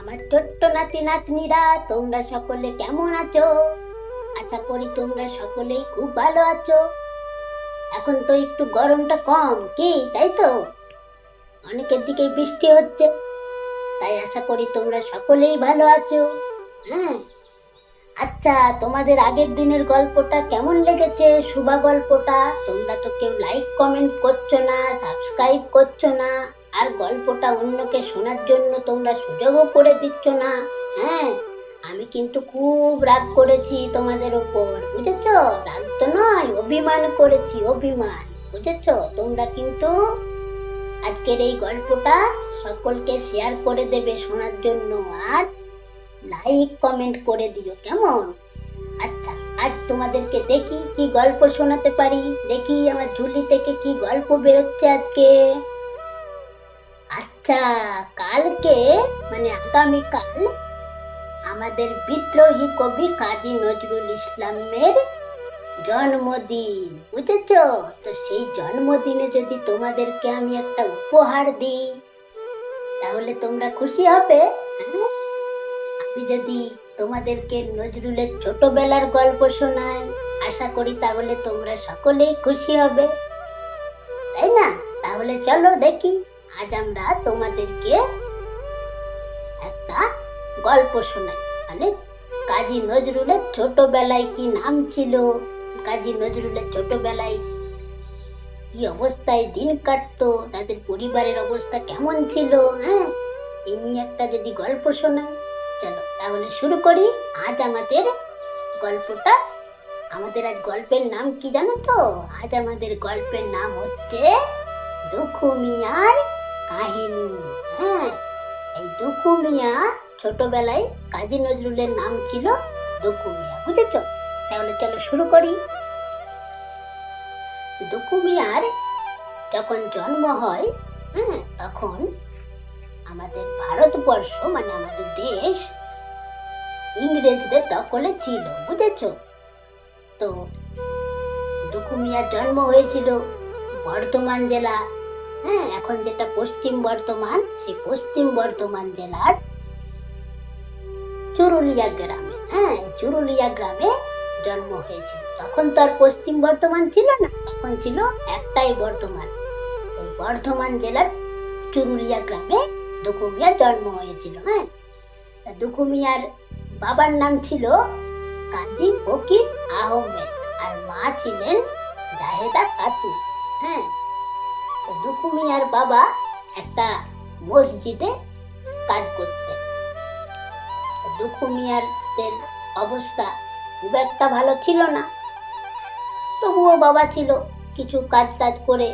আমার ছোট্ট নাতি নাতনিরা, তোমরা সকলে কেমন আছো? আশা করি তোমরা সকলেই খুব ভালো আছো। এখন তো একটু গরমটা কম, কি তাই তো? অনেকের দিকে বৃষ্টি হচ্ছে, তাই আশা করি তোমরা সকলেই ভালো আছো। হ্যাঁ, আচ্ছা, তোমাদের আগের দিনের গল্পটা কেমন লেগেছে? শুভা গল্পটা তোমরা তো কেউ লাইক কমেন্ট করছো না, সাবস্ক্রাইব করছো না, আর গল্পটা অন্যকে শোনার জন্য তোমরা সুযোগও করে দিচ্ছ না। হ্যাঁ, আমি কিন্তু খুব রাগ করেছি তোমাদের ওপর, বুঝেছো? রাগ তো নয়, অভিমান করেছি, অভিমান, বুঝেছো? তোমরা কিন্তু আজকের এই গল্পটা সকলকে শেয়ার করে দেবে শোনার জন্য, আর লাইক কমেন্ট করে দিও, কেমন? আচ্ছা, আজ তোমাদেরকে দেখি কি গল্প শোনাতে পারি। দেখি আমার ঝুলি থেকে কি গল্প বেরোচ্ছে আজকে। আচ্ছা, কালকে মানে আগামীকাল আমাদের বিদ্রোহী কবি কাজী নজরুল ইসলামের জন্মদিন, বুঝেছো? তো সেই জন্মদিনে যদি তোমাদেরকে আমি একটা উপহার দিই, তাহলে তোমরা খুশি হবে? হ্যাঁ, আমি যদি তোমাদেরকে নজরুলের ছোটবেলার গল্প শোনাই, আশা করি তাহলে তোমরা সকলেই খুশি হবে, তাই না? তাহলে চলো দেখি, আজ আমরা তোমাদেরকে একটা গল্প শোনাই। মানে কাজী নজরুলের ছোটবেলায় কি নাম ছিল, কাজী নজরুলের ছোটবেলায় কি অবস্থায় দিন কাটতো, তাদের পরিবারের অবস্থা কেমন ছিল, হ্যাঁ, এই নিয়ে একটা যদি গল্প শোনাই। চলো তাহলে শুরু করি আজ আমাদের গল্পটা। আমাদের আজ গল্পের নাম কি জানো তো? আজ আমাদের গল্পের নাম হচ্ছে দুখু মিয়ার কাহিনী। হ্যাঁ, এই দুখু মিয়া ছোটবেলায় কাজী নজরুলের নাম ছিল দুখু মিয়া, বুঝেছো? তাহলে চলো শুরু করি। দুখু মিয়ার যখন জন্ম হয়, হ্যাঁ, তখন আমাদের ভারতবর্ষ মানে আমাদের দেশ ইংরেজদের দখলে ছিল, বুঝেছো? তো দুখু মিয়ার জন্ম হয়েছিল বর্ধমান জেলা, হ্যাঁ, এখন যেটা পশ্চিম বর্ধমান, সেই পশ্চিম বর্ধমান জেলার চুরুলিয়া গ্রামে। হ্যাঁ, চুরুলিয়া গ্রামে জন্ম হয়েছিল। তখন তো আর পশ্চিম বর্ধমান ছিল না, তখন ছিল একটাই বর্ধমান। এই বর্ধমান জেলার চুরুলিয়া গ্রামে দুখু মিয়ার জন্ম হয়েছিল। হ্যাঁ, দুখু মিয়ার বাবার নাম ছিল কাজী ফকির আহমেদ, আর মা ছিলেন জাহেদা খাতুন। হ্যাঁ, তো দুখু মিয়ার বাবা একটা মসজিদে কাজ করতেন। দুখু মিয়ারদের অবস্থা খুব একটা ভালো ছিল না, তবুও বাবা ছিল, কিছু কাজ কাজ করে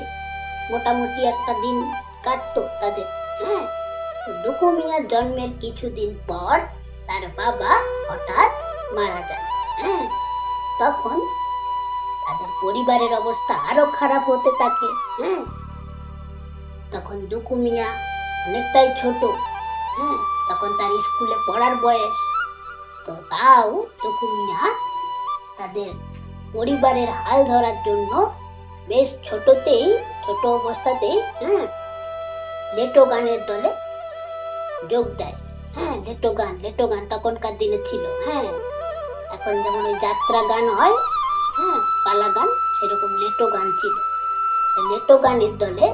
মোটামুটি একটা দিন কাটতো তাদের। হ্যাঁ, তো দুখু মিয়ার জন্মের কিছুদিন পর তার বাবা হঠাৎ মারা যান। হ্যাঁ, তখন তাদের পরিবারের অবস্থা আরো খারাপ হতে থাকে। হ্যাঁ, তখন দুখু মিয়া অনেকটাই ছোট। হ্যাঁ, তখন তার স্কুলে পড়ার বয়স। তো তাও দুখু মিয়া তাদের পরিবারের হাল ধরার জন্য বেশ ছোট অবস্থাতেই, হ্যাঁ, লেটো গানের দলে যোগ দেয়। হ্যাঁ, লেটো গান তখনকার দিনে ছিল। হ্যাঁ, এখন যেমন ওই যাত্রা গান হয়, হ্যাঁ, পালা গান, সেরকম লেটো গান ছিল। লেটো গানের দলে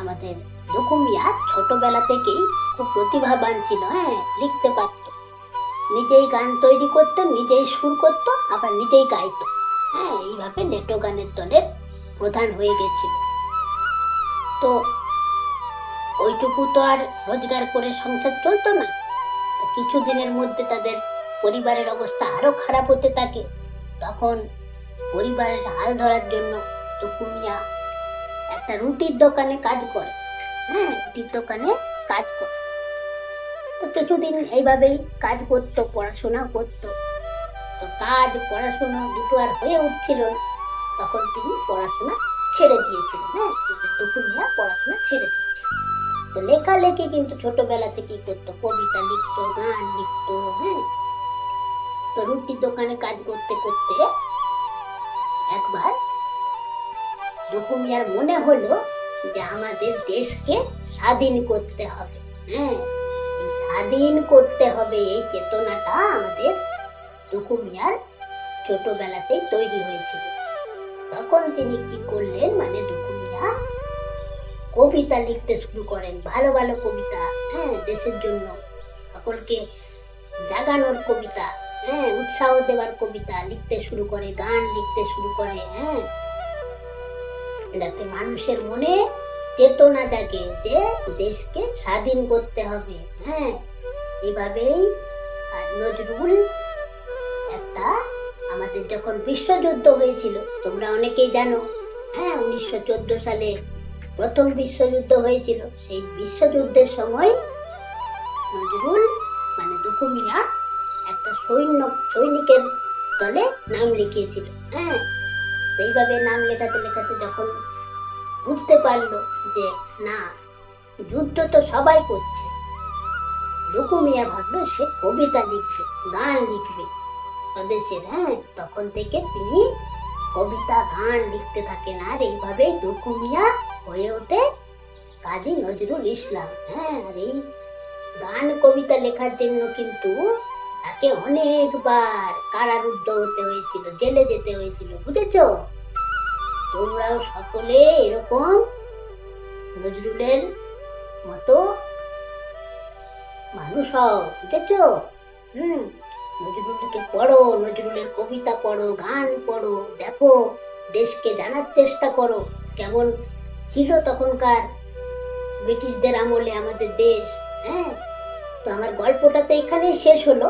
আমাদের দুখু মিয়া ছোটবেলা থেকেই খুব প্রতিভাবান ছিল। হ্যাঁ, লিখতে পারত, নিজেই গান তৈরি করতো, নিজেই সুর করতো, আবার নিজেই গাইতো। হ্যাঁ, এইভাবে লেটো গানের দলের প্রধান হয়ে গেছিল। তো ওইটুকু তো আর রোজগার করে সংসার চলতো না। কিছুদিনের মধ্যে তাদের পরিবারের অবস্থা আরো খারাপ হতে থাকে। তখন পরিবারের হাল ধরার জন্য দুখু মিয়া একটা রুটির দোকানে কাজ করে। হ্যাঁ, রুটির দোকানে কাজ করে। তো কিছুদিন এইভাবেই কাজ করতো, পড়াশোনা করতো। তো কাজ পড়াশোনা দুটো আর হয়ে উঠছিল না, তখন তিনি পড়াশোনা ছেড়ে দিয়েছিলেন। হ্যাঁ, দুখু মিয়া পড়াশোনা ছেড়ে দিয়েছিল। তো লেখালেখি কিন্তু ছোটবেলা থেকেই করতো, কবিতা লিখতো, গান লিখতো। হ্যাঁ, তো রুটির দোকানে কাজ করতে করতে একবার দুখু মিয়ার মনে হলো যে আমাদের দেশকে স্বাধীন করতে হবে। হ্যাঁ, এই স্বাধীন করতে হবে, এই চেতনাটা আমাদের দুখু মিয়ার ছোটবেলাতেই তৈরি হয়েছিল। তখন তিনি কি করলেন, মানে দুখু মিয়া কবিতা লিখতে শুরু করেন, ভালো ভালো কবিতা, দেশের জন্য, সকলকে জাগানোর কবিতা, উৎসাহ দেওয়ার কবিতা লিখতে শুরু করে, গান লিখতে শুরু করে, যাতে মানুষের মনে চেতনা জাগে যে দেশকে স্বাধীন করতে হবে। এভাবেই নজরুল একটা, আমাদের যখন বিশ্বযুদ্ধ হয়েছিল, তোমরা অনেকেই জানো, 1914 সালে প্রথম বিশ্বযুদ্ধ হয়েছিল। সেই বিশ্বযুদ্ধের সময় নজরুল মানে দুখু মিয়া একটা সৈনিকের দলে নাম লিখিয়েছিল। এইভাবে নাম লেখাতে লেখাতে যখন বুঝতে পারলো যে না, যুদ্ধ তো সবাই করছে, দুখু মিয়া ভাবলো সে কবিতা লিখবে, গান লিখবে স্বদেশের। তখন থেকে তিনি কবিতা গান লিখতে থাকেন, আর এইভাবেই দুখু মিয়া হয়ে ওঠে কাজী নজরুল ইসলাম। আর এই গান কবিতা লেখার জন্য কিন্তু তাকে অনেকবার কারারুদ্ধ হতে হয়েছিল, জেলে যেতে হয়েছিল, বুঝেছো? তোমরাও সকলে এরকম নজরুলের মতো মানুষ হও, বুঝেছো? নজরুলকে পড়ো, নজরুলের কবিতা পড়ো, গান পড়ো, দেখো, দেশকে জানার চেষ্টা করো কেমন ছিল তখনকার ব্রিটিশদের আমলে আমাদের দেশ। তো আমার গল্পটা তো এখানেই শেষ হলো।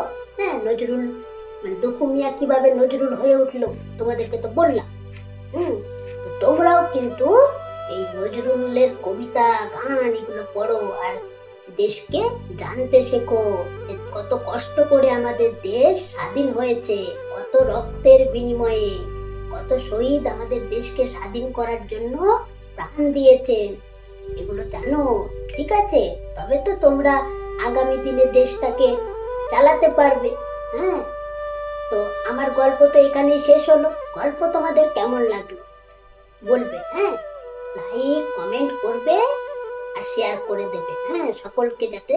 নজরুল মানে দুখু মিয়া কিভাবে নজরুল হয়ে উঠলো তোমাদেরকে তো বললাম। তো তোমরাও কিন্তু এই নজরুলের কবিতা গান এগুলো পড়ো, আর দেশকে জানতে শেখো, কত কষ্ট করে আমাদের দেশ স্বাধীন হয়েছে, কত রক্তের বিনিময়ে কত শহীদ আমাদের দেশকে স্বাধীন করার জন্য প্রাণ দিয়েছেন, এগুলো জানো, ঠিক আছে? তবে তো তোমরা আগামী দিনে দেশটাকে চালাতে পারবে। তো আমার গল্প তো এখানেই শেষ হলো। গল্প তোমাদের কেমন লাগলো বলবে, লাইক কমেন্ট করবে আর শেয়ার করে দেবে, সকলকে যাতে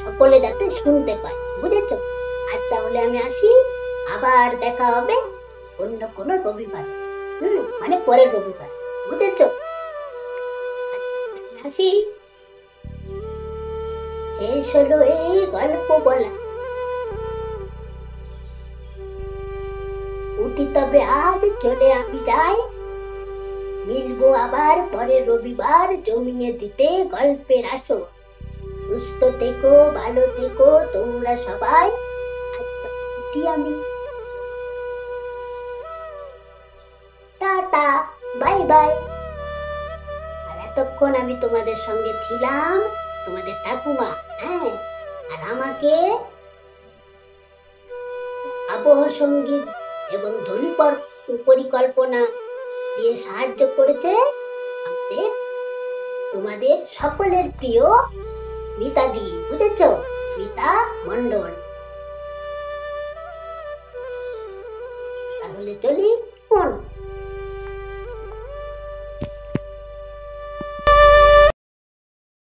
সকলে যাতে শুনতে পায়, বুঝেছো? আজ তাহলে আমি আসি, আবার দেখা হবে অন্য কোনো রবিবার, মানে পরের রবিবার, বুঝেছো? আসি, শেষ হলো এই গল্প বলা। উঠি তবে আজ, চলে আমি যাই, মিলবো আবার পরের রবিবার, জমিয়ে দিতে গল্পের আসর। সুস্থ থেকো, ভালো থেকো তোমরা সবাই। উঠি আমি, টাটা, বাই বাই। আর এতক্ষণ আমি তোমাদের সঙ্গে ছিলাম তোমাদের ঠাকুমা। আর আমাকে আবহ সঙ্গীত এবং ধ্বনি পরিকল্পনা দিয়ে সাহায্য করেছে আমাদের তোমাদের সকলের প্রিয় মিতা দি, বুঝেছ? মিতা মন্ডল। তাহলে চলি,